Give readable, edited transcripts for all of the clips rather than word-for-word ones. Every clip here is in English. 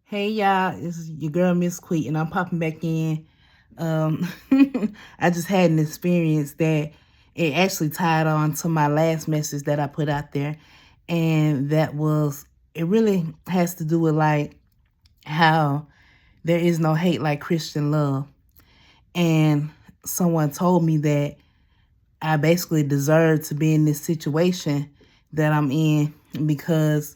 Hey y'all, it's your girl Miss Quitta, and I'm popping back in. Um, I just had an experience that it actually tied on to my last message that I put out there, and it really has to do with like how there is no hate like Christian love. And someone told me that I basically deserve to be in this situation that I'm in because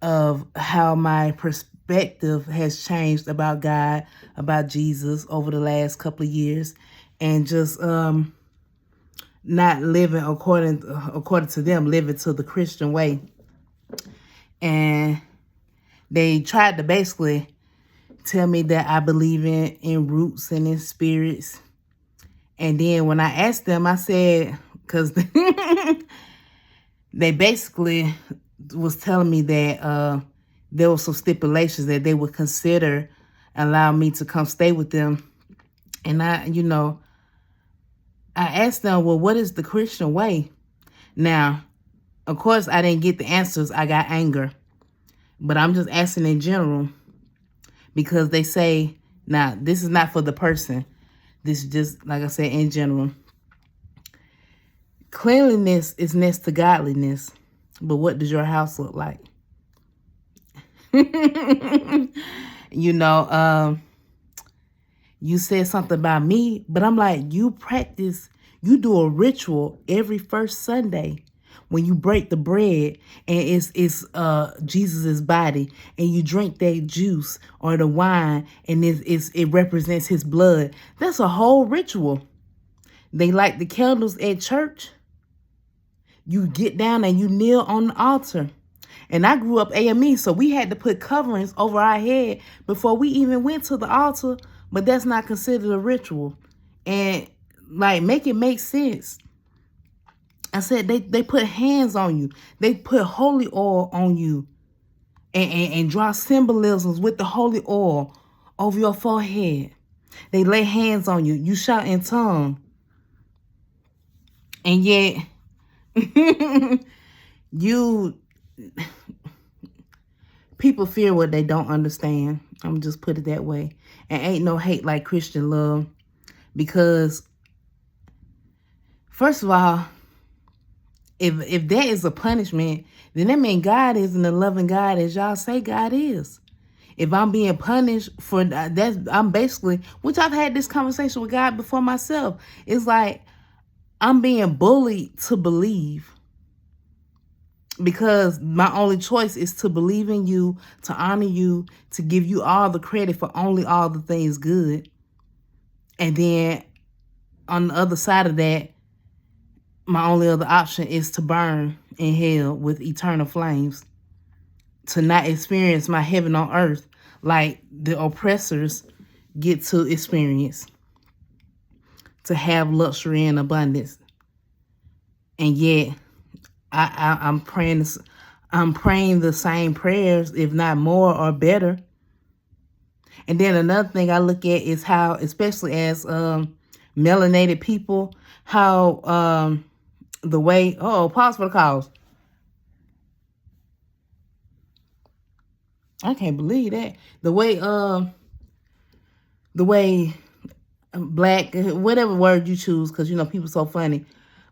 of how my perspective has changed about God, about Jesus over the last couple of years, and just not living according to them, living to the Christian way. And they tried to basically tell me that I believe in roots and in spirits. And then when I asked them, I said, because they basically was telling me that there were some stipulations that they would consider allow me to come stay with them. And I asked them, well, what is the Christian way? Now, of course, I didn't get the answers. I got anger. But I'm just asking in general because they say, now, this is not for the person. This is just, like I said, in general. Cleanliness is next to godliness. But what does your house look like? You said something about me, but I'm like, you do a ritual every first Sunday when you break the bread and it's Jesus's body, and you drink that juice or the wine and it represents his blood. That's a whole ritual. They light the candles at church. You get down and you kneel on the altar. And I grew up AME, so we had to put coverings over our head before we even went to the altar, but that's not considered a ritual. And like, make it make sense. I said they put hands on you. They put holy oil on you and draw symbolisms with the holy oil over your forehead. They lay hands on you. You shout in tongue. And yet, people fear what they don't understand. I'm just put it that way. And ain't no hate like Christian love. Because, first of all, if that is a punishment, then that means God isn't the loving God as y'all say God is. If I'm being punished for that, I'm basically, which I've had this conversation with God before myself. It's like I'm being bullied to believe. Because my only choice is to believe in you, to honor you, to give you all the credit for only all the things good. And then on the other side of that, my only other option is to burn in hell with eternal flames. To not experience my heaven on earth like the oppressors get to experience. To have luxury and abundance. And yet, I'm praying the same prayers, if not more or better. And then another thing I look at is how, especially as melanated people, how the way, pause for the cause. I can't believe that. The way black, whatever word you choose, because people so funny.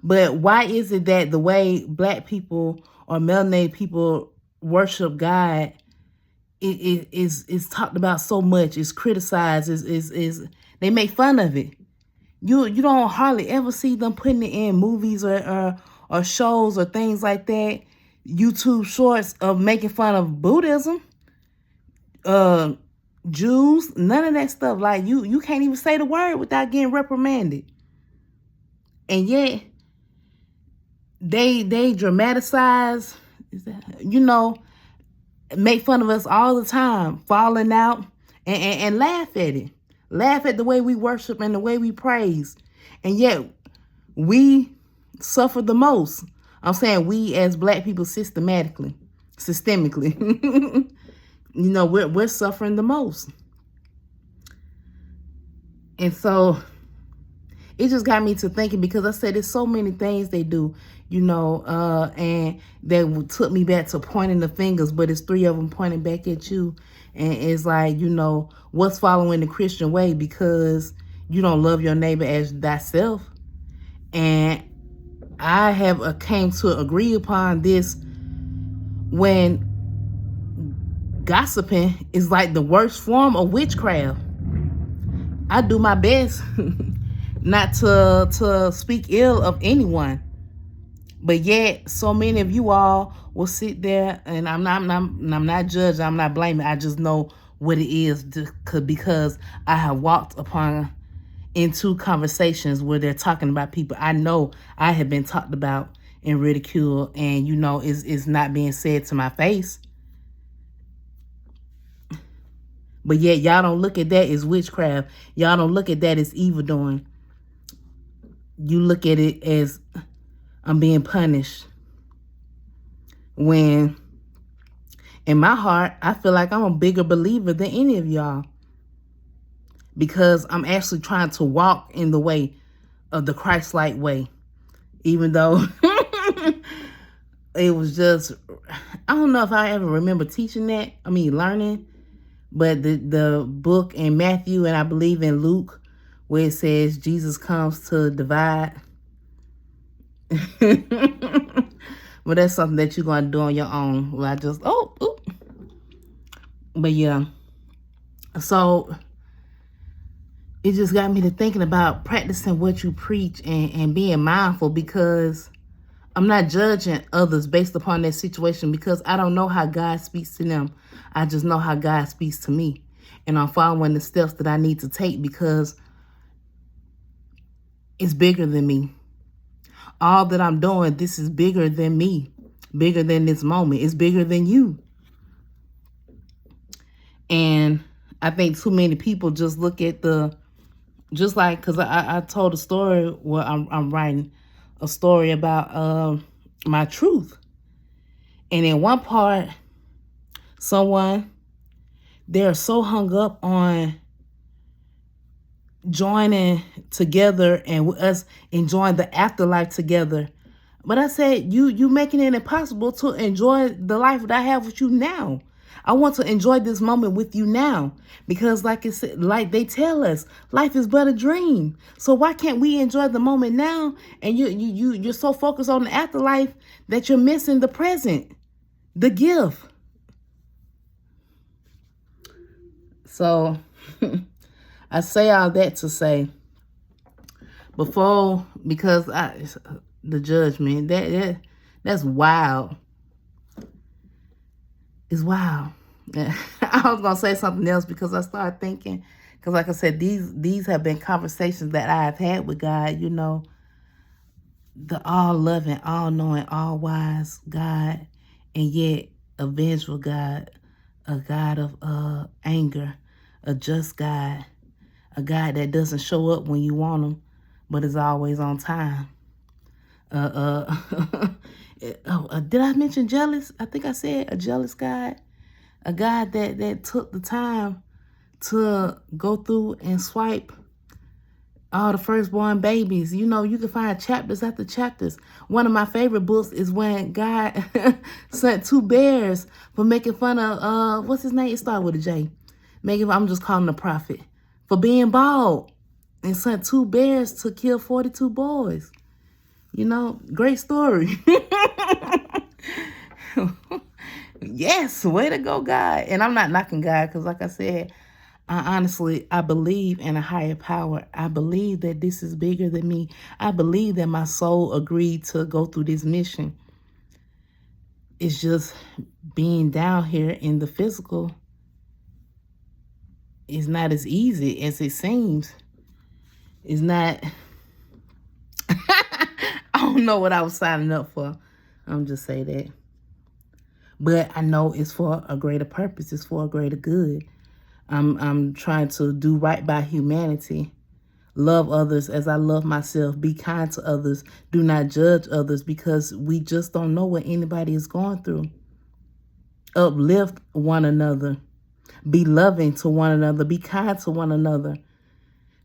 But why is it that the way black people or melanated people worship God is talked about so much, is criticized, is they make fun of it. You don't hardly ever see them putting it in movies or shows or things like that. YouTube shorts of making fun of Buddhism, Jews, none of that stuff. Like you can't even say the word without getting reprimanded. And yet they dramatize, make fun of us all the time, falling out, and laugh at it. Laugh at the way we worship and the way we praise. And yet we suffer the most. I'm saying we as black people systemically. We're suffering the most. And so it just got me to thinking, because I said there's so many things they do. and that took me back to pointing the fingers, but it's 3 of them pointing back at you. And it's like, what's following the Christian way, because you don't love your neighbor as thyself. And I have came to agree upon this, when gossiping is like the worst form of witchcraft. I do my best not to speak ill of anyone, but yet so many of you all will sit there, and I'm not judging, I'm not blaming. I just know what it is, because I have walked into conversations where they're talking about people I know I have been talked about and ridiculed, and it's not being said to my face. But yet y'all don't look at that as witchcraft. Y'all don't look at that as evil doing. You look at it as I'm being punished. When in my heart, I feel like I'm a bigger believer than any of y'all, because I'm actually trying to walk in the way of the Christ-like way. Even though it was just, I don't know if I ever remember teaching that. Learning. But the book in Matthew, and I believe in Luke, where it says Jesus comes to divide. But that's something that you're going to do on your own. Well, But yeah. So it just got me to thinking about practicing what you preach, and being mindful, because I'm not judging others based upon their situation, because I don't know how God speaks to them. I just know how God speaks to me. And I'm following the steps that I need to take, because it's bigger than me. All that I'm doing, this is bigger than me. Bigger than this moment. It's bigger than you. And I think too many people just look at because I told a story where I'm writing a story about my truth. And in one part, they're so hung up on joining together and with us enjoying the afterlife together. But I said, you making it impossible to enjoy the life that I have with you now. I want to enjoy this moment with you now, because like they tell us, life is but a dream. So why can't we enjoy the moment now? And you're so focused on the afterlife that you're missing the present, the gift. So I say all that to say, because the judgment, that's wild. It's wild. I was going to say something else, because I started thinking, because like I said, these have been conversations that I have had with God, the all-loving, all-knowing, all-wise God, and yet a vengeful God, a God of anger, a just God, a God that doesn't show up when you want him, but is always on time. Did I mention jealous? I think I said a jealous God. A God that took the time to go through and swipe all the firstborn babies. You can find chapters after chapters. One of my favorite books is when God sent 2 bears for making fun of, what's his name? It started with a J. I'm just calling him the prophet. For being bald. And sent 2 bears to kill 42 boys. Great story. Yes, way to go, God. And I'm not knocking God, because like I said, I believe in a higher power. I believe that this is bigger than me. I believe that my soul agreed to go through this mission. It's just being down here in the physical is not as easy as it seems. It's not... I don't know what I was signing up for. I'm just saying that. But I know it's for a greater purpose. It's for a greater good. I'm trying to do right by humanity. Love others as I love myself. Be kind to others. Do not judge others, because we just don't know what anybody is going through. Uplift one another. Be loving to one another. Be kind to one another.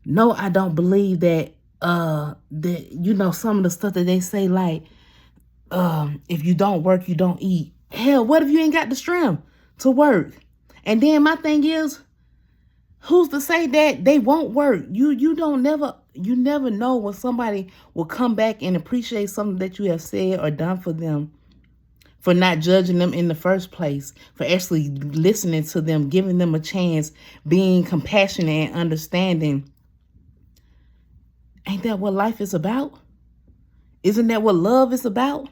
No, I don't believe that some of the stuff that they say, like if you don't work, you don't eat. Hell, what if you ain't got the strength to work? And then my thing is, who's to say that they won't work? You never know when somebody will come back and appreciate something that you have said or done for them, for not judging them in the first place, for actually listening to them, giving them a chance, being compassionate and understanding. Ain't that what life is about? Isn't that what love is about?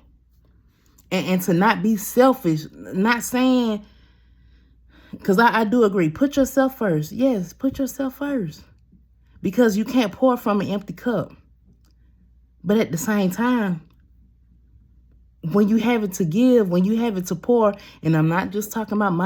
And to not be selfish, not saying, because I do agree, put yourself first. Yes, put yourself first. Because you can't pour from an empty cup. But at the same time, when you have it to give, when you have it to pour, and I'm not just talking about